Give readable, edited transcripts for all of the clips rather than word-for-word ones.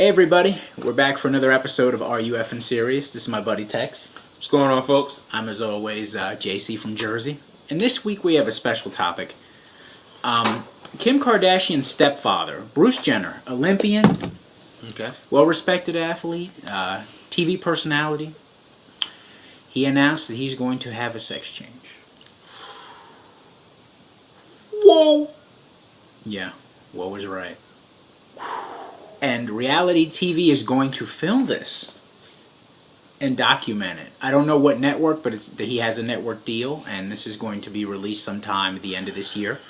Hey everybody, we're back for another episode of RUF in Series. This is my buddy Tex. What's going on, folks? I'm as always JC from Jersey. And this week we have a special topic. Kim Kardashian's stepfather, Bruce Jenner, Olympian, Okay. well-respected athlete, TV personality. He announced that he's going to have a sex change. Whoa! Yeah, Woe was right. And reality TV is going to film this and document it. I don't know what network, but he has a network deal, and this is going to be released sometime at the end of this year.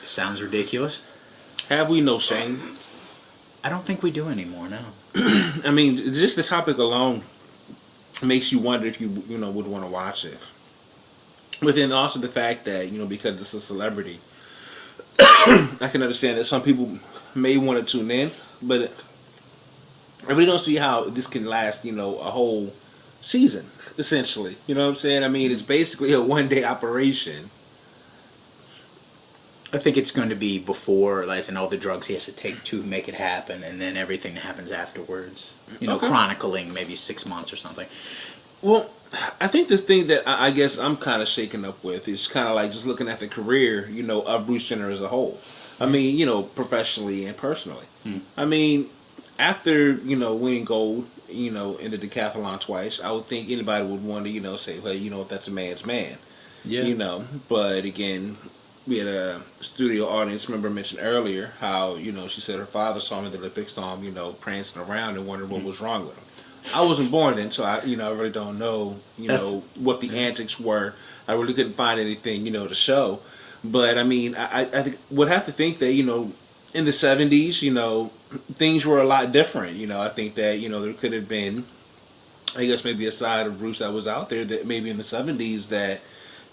It sounds ridiculous. Have we no shame? I don't think we do anymore, no. I mean, just the topic alone makes you wonder if you would want to watch it. But then also the fact that, because it's a celebrity, I can understand that some people may want to tune in, but I really don't see how this can last, a whole season, essentially. You know what I'm saying? I mean, it's basically a one-day operation. I think it's going to be before, like, and all the drugs he has to take to make it happen, and then everything that happens afterwards. Okay. Chronicling maybe 6 months or something. Well, I think the thing that I guess I'm kind of shaken up with is kind of like just looking at the career, of Bruce Jenner as a whole. I mean, professionally and personally. I mean, after, winning gold, in the decathlon twice, I would think anybody would want to, say, well, if that's a man's man. Yeah. But again, we had a studio audience member mentioned earlier how, she said her father saw him in the Olympics, saw him, prancing around and wondered what was wrong with him. I wasn't born then, so I really don't know, what the antics were. I really couldn't find anything, to show. But I mean, I think would have to think that in the 70s, things were a lot different. I think that there could have been, I guess maybe a side of Bruce that was out there that maybe in the 70s that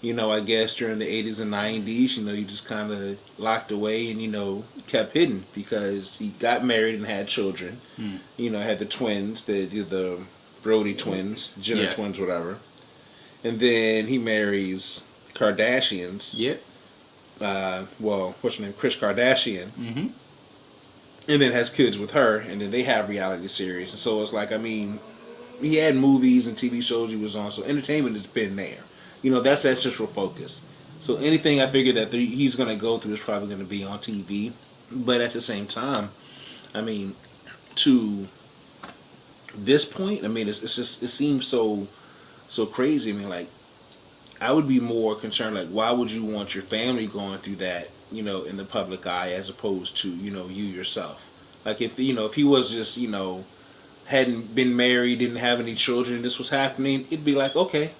I guess during the 80s and 90s, you just kind of locked away and kept hidden because he got married and had children. Had the twins, the Brody twins, Jenner twins, whatever. And then he marries Kardashians. Yep. What's her name? Kris Kardashian. Mm-hmm. And then has kids with her, and then they have reality series. And so it's like, I mean, he had movies and TV shows he was on, so entertainment has been there. That's that central focus. So anything I figure that he's going to go through is probably going to be on TV. But at the same time, I mean, to this point, I mean, it seems so crazy. I mean, like, I would be more concerned, like, why would you want your family going through that, in the public eye as opposed to, you yourself? Like, if he was just, hadn't been married, didn't have any children, this was happening, it'd be like, okay.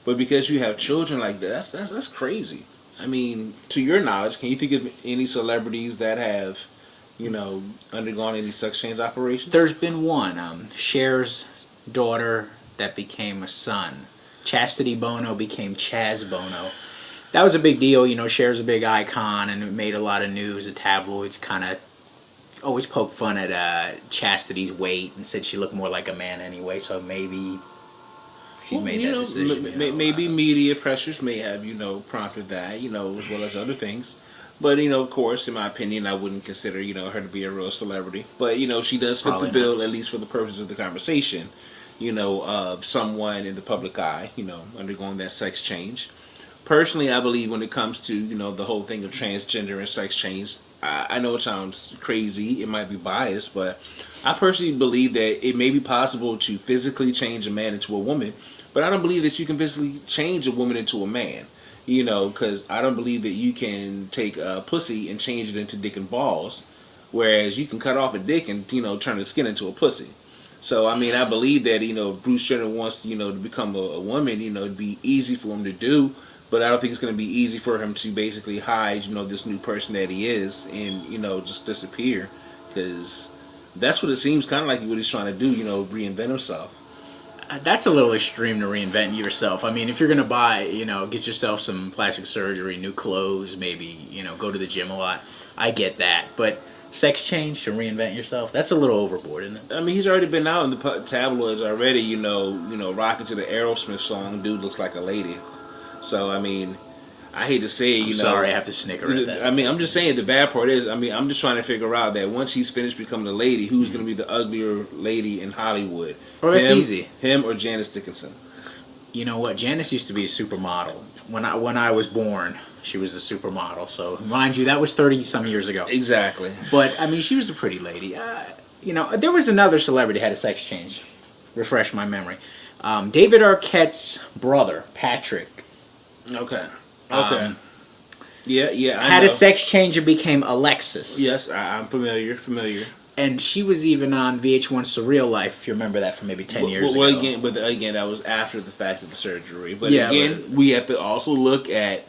But because you have children like that, that's crazy. I mean, to your knowledge, can you think of any celebrities that have, undergone any sex change operations? There's been one. Cher's daughter that became a son. Chastity Bono became Chaz Bono. That was a big deal. Cher's a big icon, and it made a lot of news. The tabloids kind of always poked fun at Chastity's weight and said she looked more like a man anyway, so maybe she made that decision. Maybe media pressures may have, prompted that, as well as other things. But, of course, in my opinion, I wouldn't consider, her to be a real celebrity. But, she does fit the bill, at least for the purposes of the conversation, of someone in the public eye, undergoing that sex change. Personally, I believe when it comes to, the whole thing of transgender and sex change, I know it sounds crazy, it might be biased, but I personally believe that it may be possible to physically change a man into a woman, but I don't believe that you can physically change a woman into a man, because I don't believe that you can take a pussy and change it into dick and balls, whereas you can cut off a dick and, turn the skin into a pussy. So, I mean, I believe that, if Bruce Jenner wants, to become a woman, it'd be easy for him to do, but I don't think it's going to be easy for him to basically hide, this new person that he is and, just disappear, because that's what it seems kind of like what he's trying to do, reinvent himself. That's a little extreme to reinvent yourself. I mean, if you're going to buy, get yourself some plastic surgery, new clothes, maybe, go to the gym a lot, I get that. But sex change to reinvent yourself, that's a little overboard, isn't it? I mean, he's already been out in the tabloids already, rocking to the Aerosmith song, Dude Looks Like a Lady. So, I mean, I hate to say it, I'm sorry, I have to snicker at that. I mean, I'm just saying the bad part is, I mean, I'm just trying to figure out that once he's finished becoming a lady, who's going to be the uglier lady in Hollywood? Well, that's easy. Him or Janice Dickinson? You know what? Janice used to be a supermodel. When I was born, she was a supermodel. So, mind you, that was 30 some years ago. Exactly. But I mean, she was a pretty lady. You know, there was another celebrity had a sex change. Refresh my memory. David Arquette's brother, Patrick. Okay. Okay. Yeah. I had know. a sex change and became Alexis. Yes, I'm familiar. And she was even on VH1 Surreal Life, if you remember that from maybe 10 years ago. Again, that was after the fact of the surgery. But Yeah, again, we have to also look at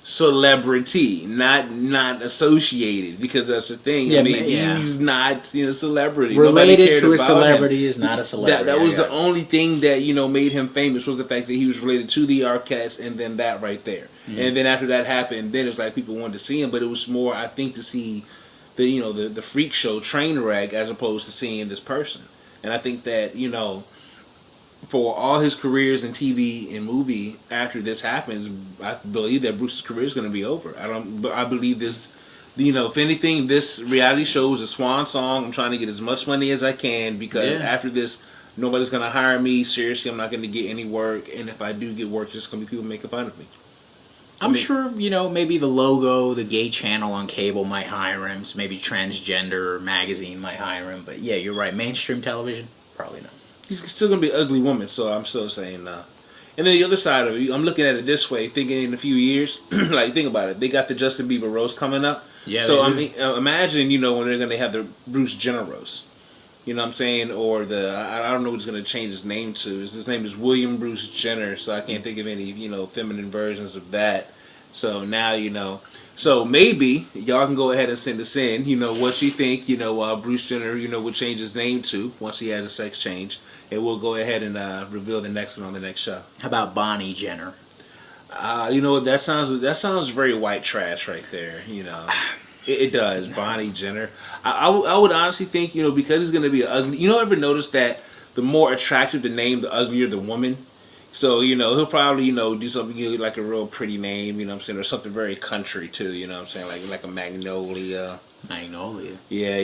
celebrity, not associated, because that's the thing. Yeah, I mean, yeah. he's not celebrity. Related to a celebrity is not a celebrity. That was the only thing that made him famous, was the fact that he was related to the Arquettes, and then that right there. Mm-hmm. And then after that happened, then it's like people wanted to see him, but it was more, I think, to see the freak show train wreck as opposed to seeing this person. And I think that for all his careers in TV and movie, after this happens, I believe that Bruce's career is going to be over. I believe this. If anything, this reality show is a swan song. I'm trying to get as much money as I can, because after this, nobody's going to hire me. Seriously, I'm not going to get any work. And if I do get work, there's going to be people making fun of me. I'm sure, maybe the logo, the gay channel on cable might hire him. So maybe Transgender magazine might hire him. But yeah, you're right. Mainstream television, probably not. He's still going to be an ugly woman, so I'm still saying no. And then the other side of it, I'm looking at it this way, thinking in a few years, like, think about it. They got the Justin Bieber roast coming up. Yeah. So, imagine, when they're going to have the Bruce Jenner roast. You know what I'm saying? Or I don't know what he's going to change his name to. His name is William Bruce Jenner, so I can't think of any, feminine versions of that. So now, So maybe y'all can go ahead and send us in, what you think, Bruce Jenner, would change his name to once he had a sex change. And we'll go ahead and reveal the next one on the next show. How about Bonnie Jenner? That sounds very white trash right there. It does. Bonnie Jenner. I would honestly think, because he's going to be ugly. Ever notice that the more attractive the name, the uglier the woman? So, he'll probably, do something like a real pretty name, or something very country too, like a Magnolia. Magnolia. Yeah,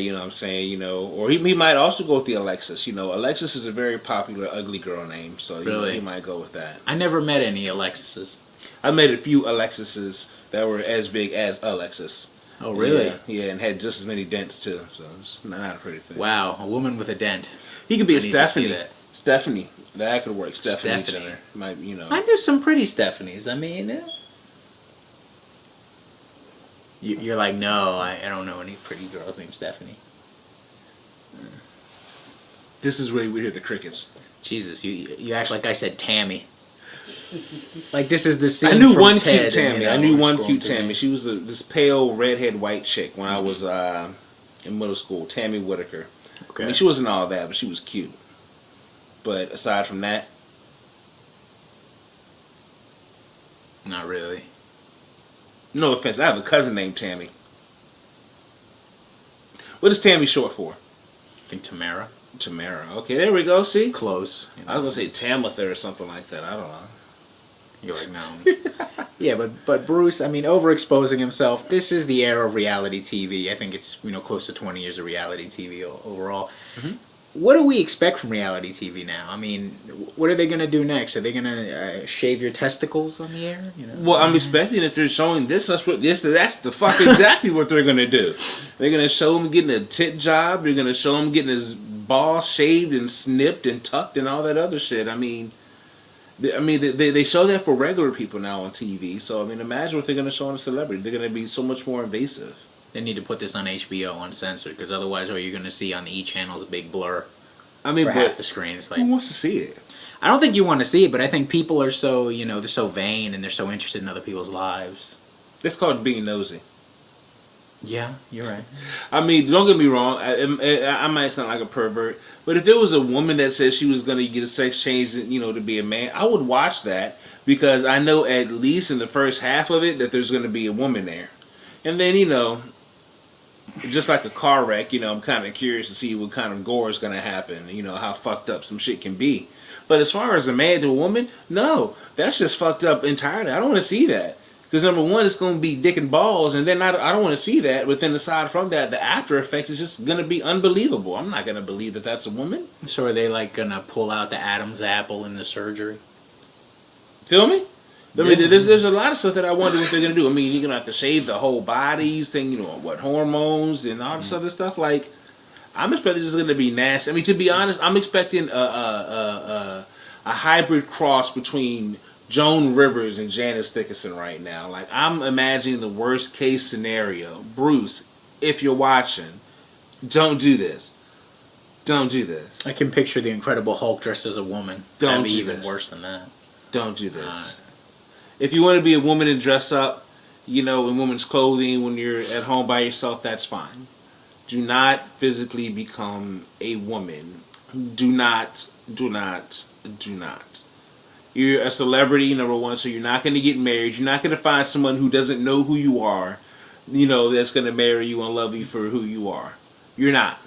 or he might also go with the Alexis. Alexis is a very popular ugly girl name, so he might go with that. I never met any Alexises. I met a few Alexises that were as big as Alexis. Oh, really? Yeah, and had just as many dents too, so it's not a pretty thing. Wow, a woman with a dent. He could be a Stephanie. Stephanie. That could work. Stephanie. Jenner. Might, I knew some pretty Stephanies. I mean, you're like, no, I don't know any pretty girls named Stephanie. This is where we hear the crickets. Jesus, you act like I said Tammy. Like this is the scene. I knew from one Ted cute Tammy. And, I knew one cute Tammy. She was this pale redhead white chick when I was in middle school. Tammy Whitaker. Okay. I mean, she wasn't all that, but she was cute. But aside from that, not really. No offense, I have a cousin named Tammy. What is Tammy short for? I think Tamara. Tamara. Okay, there we go. See? Close. I was going to say Tamitha or something like that. I don't know. You're like, no. Yeah, but Bruce, I mean, overexposing himself. This is the era of reality TV. I think it's, close to 20 years of reality TV overall. Mm-hmm. What do we expect from reality TV now? I mean, what are they going to do next? Are they going to shave your testicles on the air? Well, I'm expecting that they're showing this. That's the fuck exactly what they're going to do. They're going to show him getting a tit job. They're going to show him getting his balls shaved and snipped and tucked and all that other shit. I mean, they show that for regular people now on TV. So, I mean, imagine what they're going to show on a celebrity. They're going to be so much more invasive. They need to put this on HBO uncensored, because otherwise all you're going to see on the E! channel is a big blur. I mean, for half the screen. It's like, who wants to see it? I don't think you want to see it, but I think people are so, they're so vain and they're so interested in other people's lives. It's called being nosy. Yeah, you're right. I mean, don't get me wrong. I might sound like a pervert, but if there was a woman that said she was going to get a sex change, to be a man, I would watch that, because I know at least in the first half of it that there's going to be a woman there. And then, just like a car wreck, I'm kind of curious to see what kind of gore is going to happen, how fucked up some shit can be. But as far as a man to a woman, no, that's just fucked up entirely. I don't want to see that. Because number one, it's going to be dick and balls, and then I don't want to see that. But then aside from that, the after effect is just going to be unbelievable. I'm not going to believe that that's a woman. So are they like gonna pull out the Adam's apple in the surgery? Feel me? I mean, Yeah. there's a lot of stuff that I wonder what they're going to do. I mean, you're going to have to shave the whole bodies, thing, what hormones and all this other stuff. Like, I'm expecting it's going to be nasty. I mean, to be honest, I'm expecting a hybrid cross between Joan Rivers and Janice Dickinson right now. Like, I'm imagining the worst case scenario. Bruce, if you're watching, don't do this. Don't do this. I can picture the Incredible Hulk dressed as a woman. Don't That'd be do even this. worse than that. Don't do this. If you want to be a woman and dress up, in women's clothing when you're at home by yourself, that's fine. Do not physically become a woman. Do not. You're a celebrity, number one, so you're not going to get married. You're not going to find someone who doesn't know who you are, that's going to marry you and love you for who you are. You're not.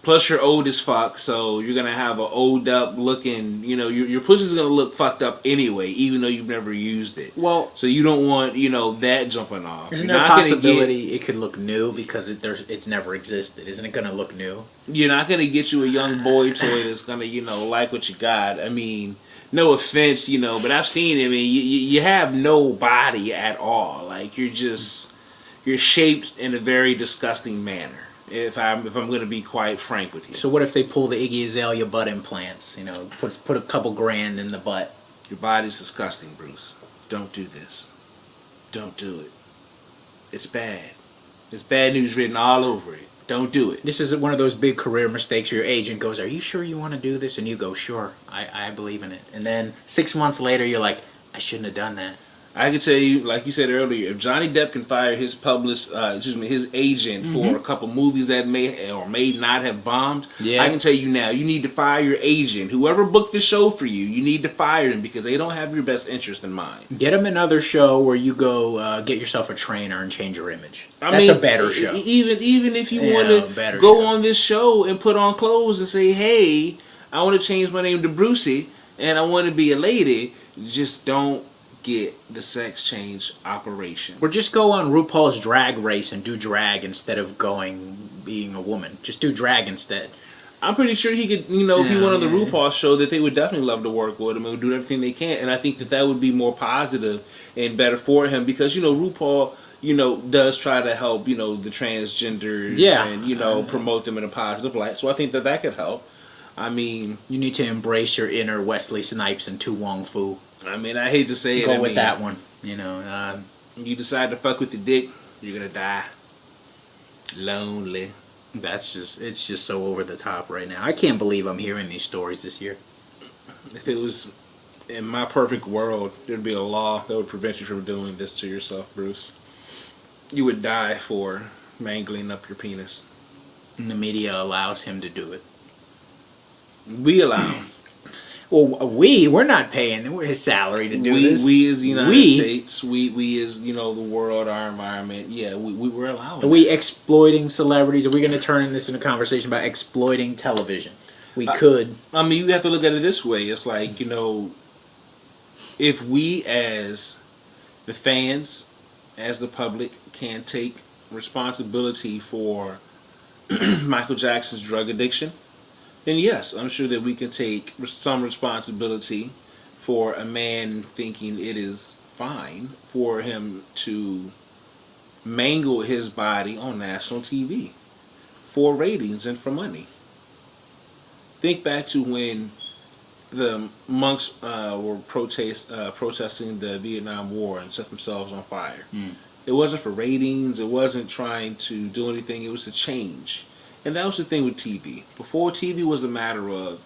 Plus, you're old as fuck, so you're going to have an old up looking, your pussy's going to look fucked up anyway, even though you've never used it. Well, so you don't want, that jumping off. isn't You're there a not gonna possibility it could look new because it's never existed? Isn't it going to look new? You're not going to get you a young boy toy that's going to, like what you got. I mean, no offense, but I've seen it. I mean, you have no body at all. Like, you're shaped in a very disgusting manner. If I'm going to be quite frank with you. So what if they pull the Iggy Azalea butt implants? Put a couple grand in the butt. Your body's disgusting, Bruce. Don't do this. Don't do it. It's bad. There's bad news written all over it. Don't do it. This is one of those big career mistakes where your agent goes, "Are you sure you want to do this?" And you go, "Sure, I believe in it." And then 6 months later, you're like, "I shouldn't have done that." I can tell you, like you said earlier, if Johnny Depp can fire his his agent for a couple movies that may or may not have bombed, Yeah. I can tell you now, you need to fire your agent. Whoever booked the show for you, you need to fire them because they don't have your best interest in mind. Get them another show where you go get yourself a trainer and change your image. That's a better show. Even if you want to better go show. on this show and put on clothes and say, "Hey, I want to change my name to Brucey and I want to be a lady," just don't get the sex change operation. Or just go on RuPaul's Drag Race and do drag instead of being a woman. Just do drag instead. I'm pretty sure he could, if he went on the RuPaul show, that they would definitely love to work with him and would do everything they can. And I think that would be more positive and better for him because, RuPaul, does try to help, the transgenders and, promote them in a positive light. So I think that could help. I mean... You need to embrace your inner Wesley Snipes and Tu Wong Fu. I mean, I hate to say it. Go with that one. You decide to fuck with the dick, you're going to die. Lonely. It's just so over the top right now. I can't believe I'm hearing these stories this year. If it was in my perfect world, there'd be a law that would prevent you from doing this to yourself, Bruce. You would die for mangling up your penis. And the media allows him to do it. We allow him. Well, we're not paying his salary to do this. We as the United States, we as, the world, our environment, we're allowing Are we exploiting celebrities? Are we going to turn this into a conversation about exploiting television? We could. I mean, you have to look at it this way. It's like, if we as the fans, as the public, can take responsibility for Michael Jackson's drug addiction, then yes, I'm sure that we can take some responsibility for a man thinking it is fine for him to mangle his body on national TV for ratings and for money. Think back to when the monks were protesting the Vietnam War and set themselves on fire. It wasn't for ratings. It wasn't trying to do anything. It was to change. And that was the thing with TV. Before, TV was a matter of,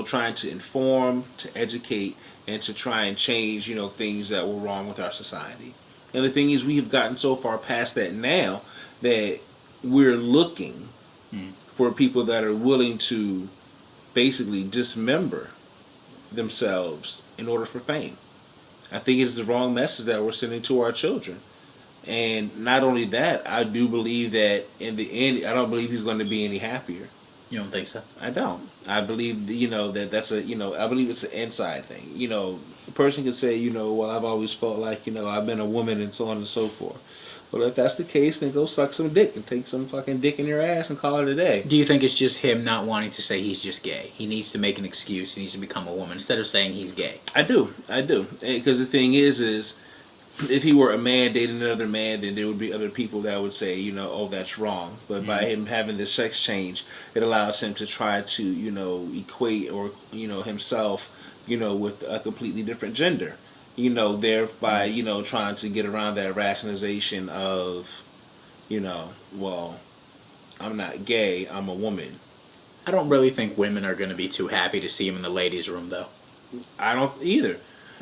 trying to inform, to educate, and to try and change, things that were wrong with our society. And the thing is, we have gotten so far past that now that we're looking for people that are willing to basically dismember themselves in order for fame. I think it is the wrong message that we're sending to our children. And not only that, I do believe that in the end, I don't believe he's going to be any happier. You don't think so? I don't. I believe, that that's I believe it's an inside thing. person can say, you know, well, I've always felt like, you know, I've been a woman and so on and so forth. Well, if that's the case, then go suck some dick and take some fucking dick in your ass and call it a day. Do you think it's just him not wanting to say he's just gay? He needs to make an excuse. He needs to become a woman instead of saying he's gay. I do. Because the thing is if he were a man dating another man, then there would be other people that would say, you know, oh, that's wrong. But by him having this sex change, it allows him to try to, you know, equate or, you know, himself, you know, with a completely different gender. You know, thereby, you know, trying to get around that rationalization of, you know, well, I'm not gay, I'm a woman. I don't really think women are going to be too happy to see him in the ladies' room, though. I don't either.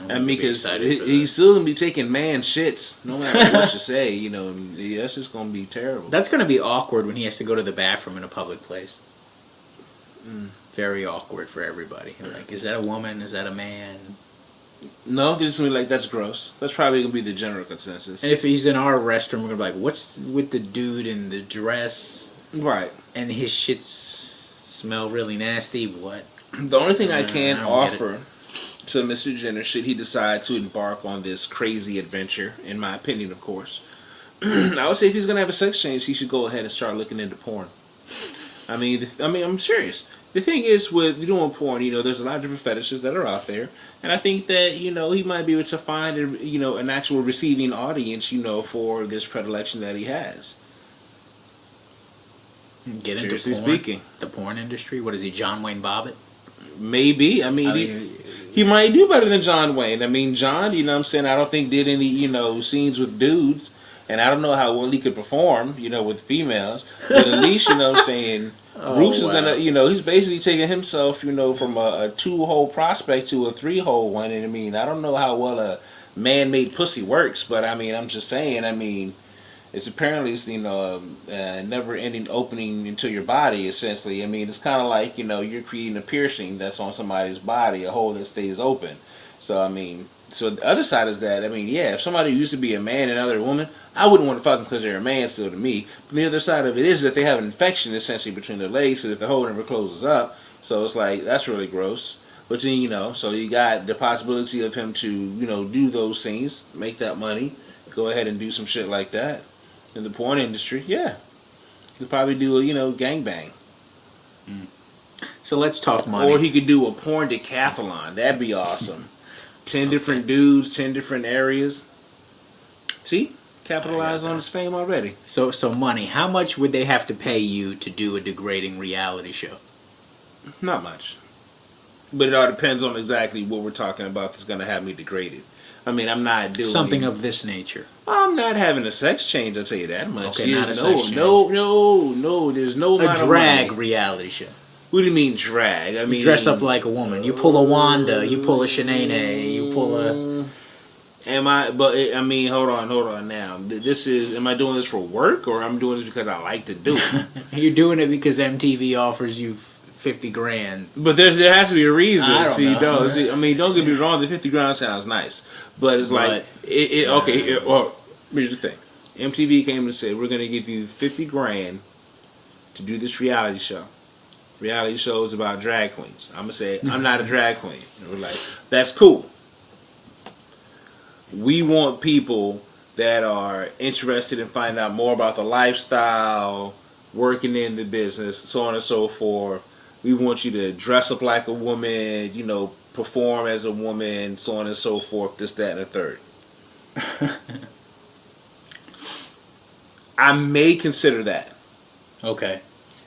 I mean, because he's he's still going to be taking man shits, no matter what you say, you know, that's just going to be terrible. That's going to be awkward when he has to go to the bathroom in a public place. Very awkward for everybody. Like, is that a woman? Is that a man? No, it's going to be like, that's gross. That's probably going to be the general consensus. And if he's in our restroom, we're going to be like, what's with the dude in the dress? Right. And his shits smell really nasty? What? The only thing I can I don't offer to Mr. Jenner, should he decide to embark on this crazy adventure, in my opinion, of course, I would say if he's going to have a sex change, he should go ahead and start looking into porn. I mean, I'm serious. The thing is, with doing porn, you know, there's a lot of different fetishes that are out there, and I think that, you know, he might be able to find, you know, an actual receiving audience, you know, for this predilection that he has. Get into Seriously porn, speaking. the porn industry. What is he, John Wayne Bobbitt? Maybe. I mean, he might do better than John Wayne. I mean, John, you know what I'm saying, I don't think did any, you know, scenes with dudes, and I don't know how well he could perform, you know, with females, but at least, you know what I'm saying, Bruce is going to, you know, he's basically taking himself, you know, from a 2-hole prospect to a 3-hole one, and I mean, I don't know how well a man-made pussy works, but I mean, I'm just saying, I mean, it's apparently, you know, a never-ending opening into your body, essentially. I mean, it's kind of like, you know, you're creating a piercing that's on somebody's body, a hole that stays open. So, I mean, so the other side is that, I mean, yeah, if somebody used to be a man and another woman, I wouldn't want to fuck them because they're a man still to me. But the other side of it is that they have an infection, essentially, between their legs so that the hole never closes up. So it's like, that's really gross. But then, you know, so you got the possibility of him to, you know, do those things, make that money, go ahead and do some shit like that. In the porn industry, yeah. He'd probably do a, you know, gangbang. So let's talk money. Or he could do a porn decathlon. That'd be awesome. 10 different dudes, 10 different areas. See? Capitalize on his fame already. So money. How much would they have to pay you to do a degrading reality show? Not much. But it all depends on exactly what we're talking about that's going to have me degraded. I mean, I'm not doing something of this nature. I'm not having a sex change, I'll tell you that much. Okay, not a sex change. No, there's no amount a of drag money. Reality show. What do you mean drag? I mean, you dress up like a woman. You pull a Wanda. You pull a Shanae. You pull a. Am I? But I mean, hold on. Now, this is. Am I doing this for work or I'm doing this because I like to do it? You're doing it because MTV offers you $50,000. But there has to be a reason. I don't know. I mean, don't get me wrong. The $50,000 sounds nice, but it's like okay. Well, here's the thing. MTV came and said we're going to give you $50,000 to do this reality show. Reality show is about drag queens. I'm gonna say I'm not a drag queen. And we're like, that's cool. We want people that are interested in finding out more about the lifestyle, working in the business, so on and so forth. We want you to dress up like a woman, you know, perform as a woman, so on and so forth, this, that, and the third. I may consider that. Okay.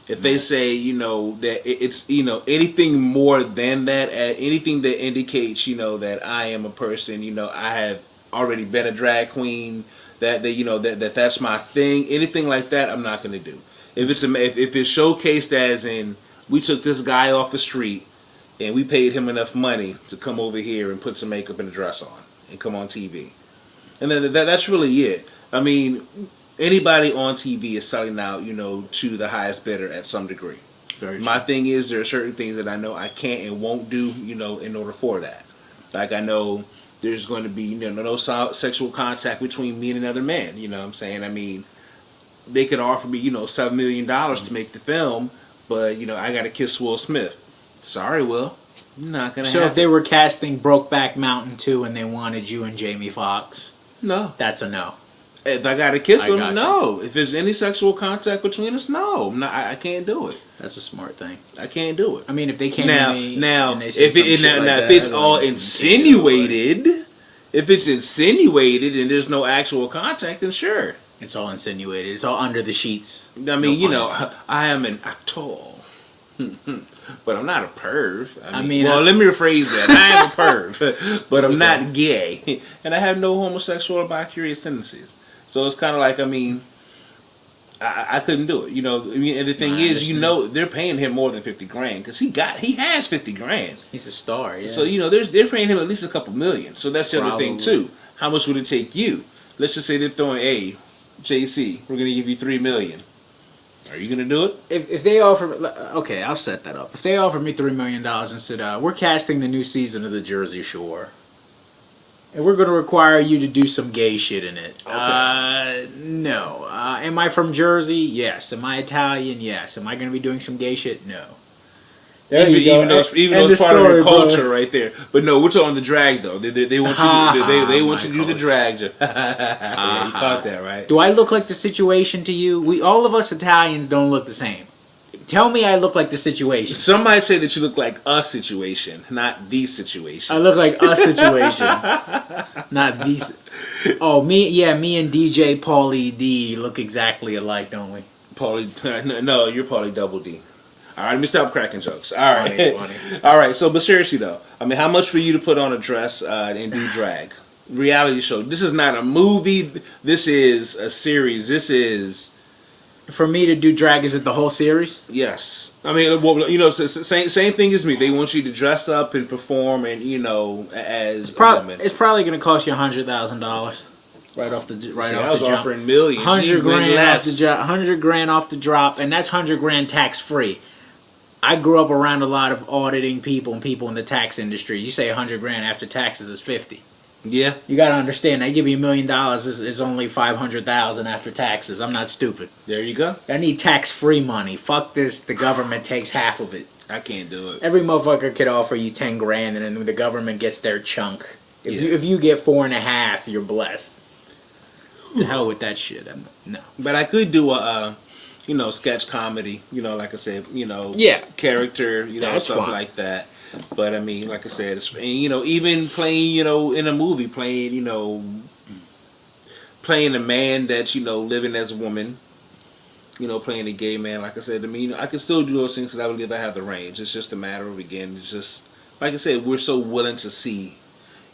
If they say, you know, that it's, you know, anything more than that, anything that indicates, you know, that I am a person, you know, I have already been a drag queen, that you know, that's my thing, anything like that, I'm not going to do. If it's showcased as in, we took this guy off the street and we paid him enough money to come over here and put some makeup and a dress on and come on TV. And then that's really it. I mean, anybody on TV is selling out, you know, to the highest bidder at some degree. My thing is, there are certain things that I know I can't and won't do, you know, in order for that. Like, I know there's going to be, you know, no sexual contact between me and another man. You know what I'm saying? I mean, they could offer me, you know, $7 million to make the film, but, you know, I got to kiss Will Smith. Sorry, Will. Not gonna So happen. if they were casting Brokeback Mountain 2 and they wanted you and Jamie Foxx, No. that's a no. If I gotta kiss I him, gotcha. no. If there's any sexual contact between us, no. I can't do it. That's a smart thing. I can't do it. I mean, if they came Now, to me now, and they said if it, some shit now, like now that, if it's I'd all like, insinuated, if it's insinuated and there's no actual contact, then sure. it's all insinuated. It's all under the sheets. I mean, No pun intended. I am an actor, but I'm not a perv. I mean, well, let me rephrase that. I am a perv, but I'm not gay, and I have no homosexual or bi-curious tendencies. So it's kind of like, I mean, I couldn't do it. You know, I mean, and the thing I is, you understand. know, they're paying him more than $50,000 because he has $50,000. He's a star, yeah. So you know, they're paying him at least a couple million. So that's the other thing Probably. too. How much would it take you? Let's just say they're throwing, hey, JC, we're gonna give you $3 million. Are you gonna do it? If they offer, okay, I'll set that up. If they offered me $3 million and said, we're casting the new season of the Jersey Shore, and we're going to require you to do some gay shit in it. Okay. No. Am I from Jersey? Yes. Am I Italian? Yes. Am I going to be doing some gay shit? No. There you go. Even though End it's of part of story, their culture brother. right there. But no, we're talking the drag though. They want you to, they want you to do the Michaels. drag. Yeah, you caught that right. Do I look like the situation to you? All of us Italians don't look the same. Tell me I look like the situation. Somebody say that you look like a situation, not the situation. I look like a situation, not these. Oh, me and DJ Paulie D look exactly alike, don't we? Paulie, no, you're Paulie Double D. All right, let me stop cracking jokes. All right, Funny. all right. So, but seriously though, I mean, how much for you to put on a dress and do drag? Reality show. This is not a movie. This is a series. This is. For me to do drag, is it the whole series? Yes, I mean, well, you know, same thing as me. They want you to dress up and perform, and you know, as a woman. It's probably going to cost you $100,000 right off the See, off I was the jump. offering millions. You went $100,000 off less. the drop. $100,000 off the drop, and that's $100,000 tax free. I grew up around a lot of auditing people and people in the tax industry. You say $100,000 after taxes is 50. Yeah, You got to understand. They give you $1 million. Is only $500,000 after taxes. I'm not stupid. there you go. I need tax free money. Fuck this. The government takes half of it. I can't do it. Every motherfucker could offer you $10,000, and then the government gets their chunk. If Yeah. you get 4.5, you're blessed. The hell with that shit. No. But I could do a, you know, sketch comedy. You know, like I said, you know, Yeah. character, you know, That's stuff fun. like that. But I mean, like I said, it's, and, you know, even playing, you know, in a movie, playing, you know, playing a man that's, you know, living as a woman. You know, playing a gay man. Like I said, I mean, I can still do those things because I believe I have the range. It's just a matter of, again, it's just like I said, we're so willing to see,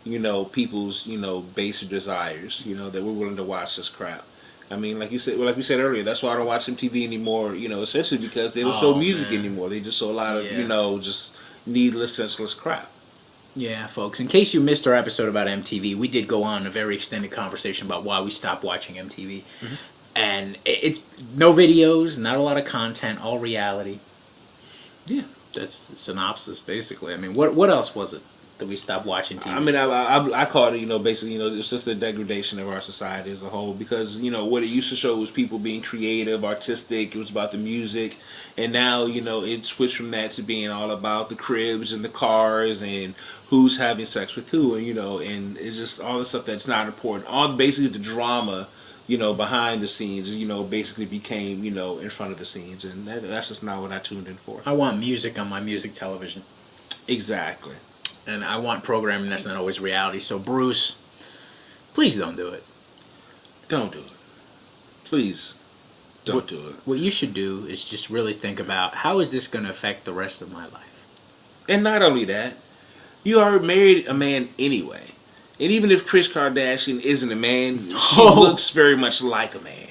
you know, people's, you know, basic desires. You know, that we're willing to watch this crap. I mean, like you said, well, like we said earlier, that's why I don't watch MTV anymore. You know, especially because they don't show music man. anymore. They just show a lot of, Yeah. you know, just needless, senseless crap. Yeah, folks. In case you missed our episode about MTV, we did go on a very extended conversation about why we stopped watching MTV. Mm-hmm. And it's no videos, not a lot of content, all reality. Yeah. That's the synopsis, basically. I mean, what else was it that we stopped watching TV? I mean, I call it, you know, basically, you know, it's just the degradation of our society as a whole. Because, you know, what it used to show was people being creative, artistic. It was about the music. And now, you know, it switched from that to being all about the cribs and the cars and who's having sex with who. And, you know, and it's just all the stuff that's not important. All basically the drama, you know, behind the scenes, you know, basically became, you know, in front of the scenes. And that's just not what I tuned in for. I want music on my music television. Exactly. And I want programming that's not always reality. So, Bruce, please don't do it. Don't do it. Please. Don't do it. What you should do is just really think about, how is this going to affect the rest of my life? And not only that, you already married a man anyway. And even if Kris Kardashian isn't a man, she Oh. looks very much like a man.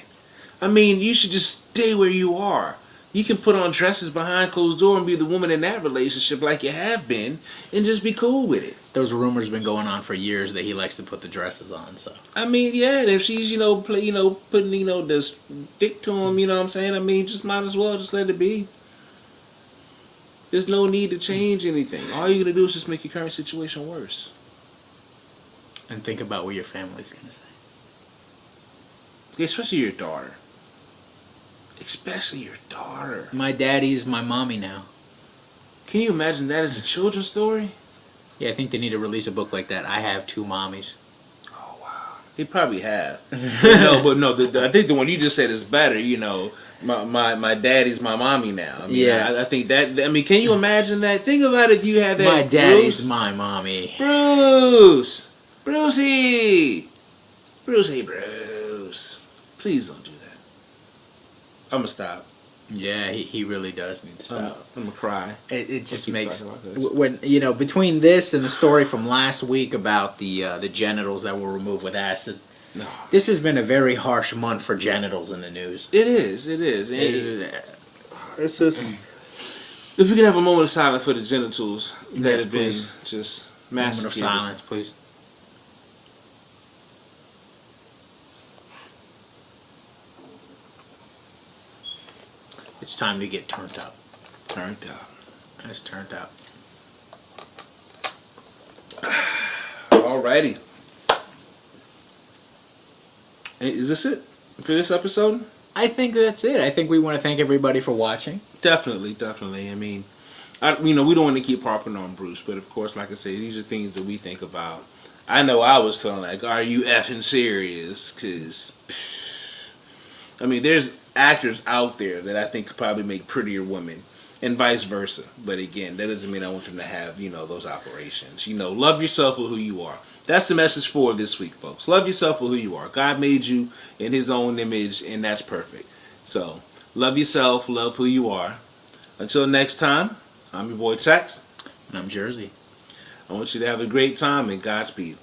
I mean, you should just stay where you are. You can put on dresses behind closed door and be the woman in that relationship like you have been and just be cool with it. Those rumors been going on for years that he likes to put the dresses on, so. I mean, yeah, and if she's, you know, putting, you know, this dick to him, you know what I'm saying? I mean, just might as well just let it be. There's no need to change anything. All you're going to do is just make your current situation worse. And think about what your family's going to say. Especially your daughter. Especially your daughter. My daddy's my mommy now. Can you imagine that as a children's story? Yeah, I think they need to release a book like that. I have two mommies. Oh wow, they probably have. but no. I think the one you just said is better. You know, my daddy's my mommy now. I mean, Yeah. I think that. I mean, can you imagine that? Think about if you had that. My daddy's Bruce, my mommy. Brucey, Bruce. Please don't do that. I'm gonna stop. Yeah, he really does need to stop. I'm gonna cry. It just keep makes talking about this. when between this and the story from last week about the genitals that were removed with acid. No. This has been a very harsh month for genitals in the news. It is. And it's just. If we can have a moment of silence for the genitals that Yes, have been please. just Moment of massacred. silence, please. It's time to get turned up. Turned up. It's turned up. Alrighty. Hey, is this it for this episode? I think that's it. I think we want to thank everybody for watching. Definitely. I mean, we don't want to keep harping on Bruce, but of course, like I say, these are things that we think about. I know I was feeling like, are you effing serious? Because, I mean, there's actors out there that I think could probably make prettier women, and vice versa. But again, that doesn't mean I want them to have, those operations. Love yourself for who you are. That's the message for this week, folks. Love yourself for who you are. God made you in His own image, and that's perfect. So, love yourself, love who you are. Until next time, I'm your boy Tex. And I'm Jersey. I want you to have a great time and Godspeed.